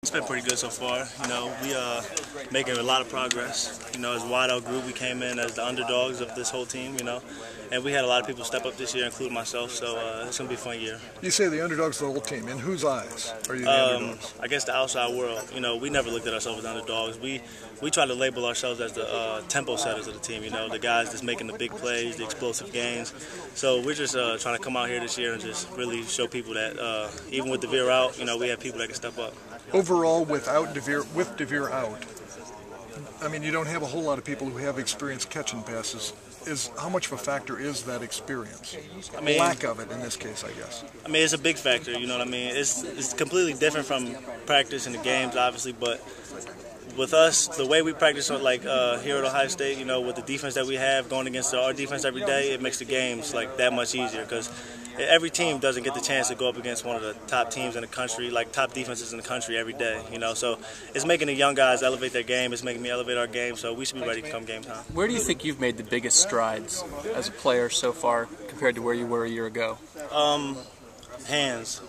It's been pretty good so far. We making a lot of progress. As a wide out group, we came in as the underdogs of this whole team. And we had a lot of people step up this year, including myself. So it's gonna be a fun year. You say the underdogs of the whole team. In whose eyes are you the underdogs? I guess the outside world. We never looked at ourselves as underdogs. We try to label ourselves as the tempo setters of the team. The guys that's making the big plays, the explosive gains. So we're just trying to come out here this year and just really show people that even with DeVere out, we have people that can step up. Overall, with DeVere out, I mean, you don't have a whole lot of people who have experience catching passes. How much of a factor is that experience? Lack of it in this case, I guess. It's a big factor, you know what I mean? It's completely different from practice and the games, obviously, but with us, the way we practice like here at Ohio State, with the defense that we have going against our defense every day, it makes the games like that much easier because every team doesn't get the chance to go up against one of the top teams in the country, like top defenses in the country every day, So it's making the young guys elevate their game. It's making me elevate our game, so we should be ready come game time. Where do you think you've made the biggest strides as a player so far compared to where you were a year ago? Hands.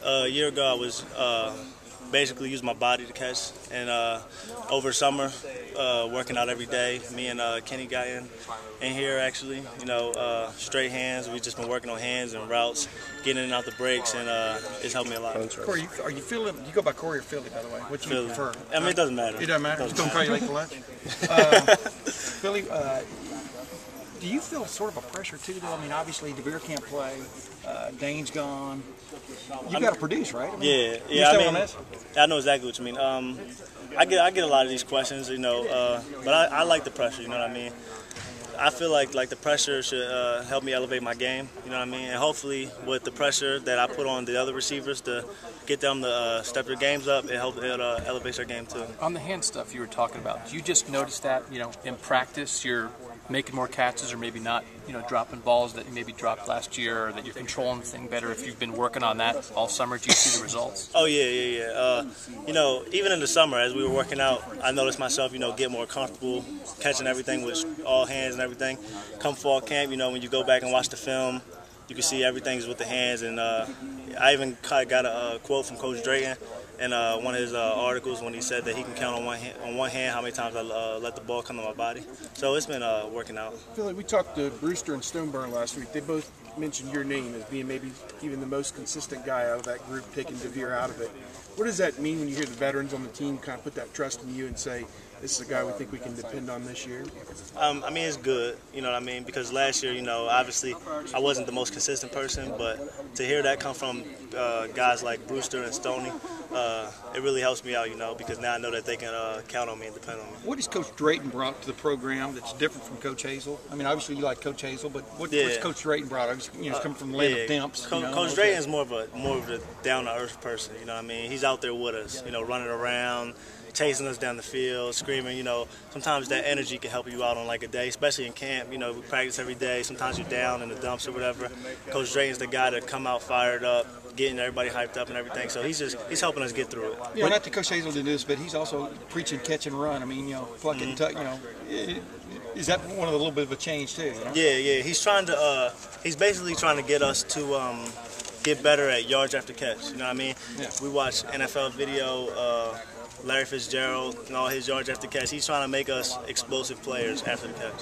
A year ago I was basically using my body to catch, and over summer, working out every day. Me and Kenny got in here actually. Straight hands. We've just been working on hands and routes, getting in and out the breaks, and it's helped me a lot. Corey, are you Philly? You go by Corey or Philly, by the way? What do you prefer? It doesn't matter. It doesn't matter. Just don't call you late for lunch. Philly, do you feel sort of a pressure too, though? Obviously DeVere can't play. Dane's gone. You got to produce, right? Yeah. I know exactly what you mean. I get a lot of these questions, but I like the pressure. You know what I mean? I feel like the pressure should help me elevate my game. You know what I mean? And hopefully, with the pressure that I put on the other receivers to get them to step their games up, it elevates their game too. On the hand stuff you were talking about, do you just notice that in practice you're making more catches, or maybe not, dropping balls that you maybe dropped last year, or that you're controlling the thing better? If you've been working on that all summer, do you see the results? Oh yeah. Even in the summer, as we were working out, I noticed myself, get more comfortable catching everything with all hands and everything. Come fall camp, when you go back and watch the film, you can see everything's with the hands. And I even got a quote from Coach Drayton in one of his articles when he said that he can count on one hand how many times I let the ball come to my body. So it's been working out. Philly, we talked to Brewster and Stoneburn last week. They both mentioned your name as being maybe even the most consistent guy out of that group, taking DeVere out of it. What does that mean when you hear the veterans on the team kind of put that trust in you and say, this is a guy we think we can depend on this year? It's good, because last year, obviously I wasn't the most consistent person, but to hear that come from guys like Brewster and Stoney, it really helps me out, because now I know that they can count on me and depend on me. What has Coach Drayton brought to the program that's different from Coach Hazel? Obviously you like Coach Hazel, but what's Coach Drayton brought? He's coming from the land of Demps. Coach Drayton is more of a down-to-earth person, He's out there with us, running around, chasing us down the field, screaming, sometimes that energy can help you out on like a day, especially in camp. We practice every day. Sometimes you're down in the dumps or whatever. Coach Drayton's the guy to come out fired up, getting everybody hyped up and everything. So he's helping us get through it. Not that Coach Hazel did this, but he's also preaching catch and run. Pluck and tuck, is that one of the little bit of a change too? Yeah. He's basically trying to get us to get better at yards after catch. You know what I mean? Yeah. We watch NFL video, Larry Fitzgerald and all his yards after catch. He's trying to make us explosive players after the catch.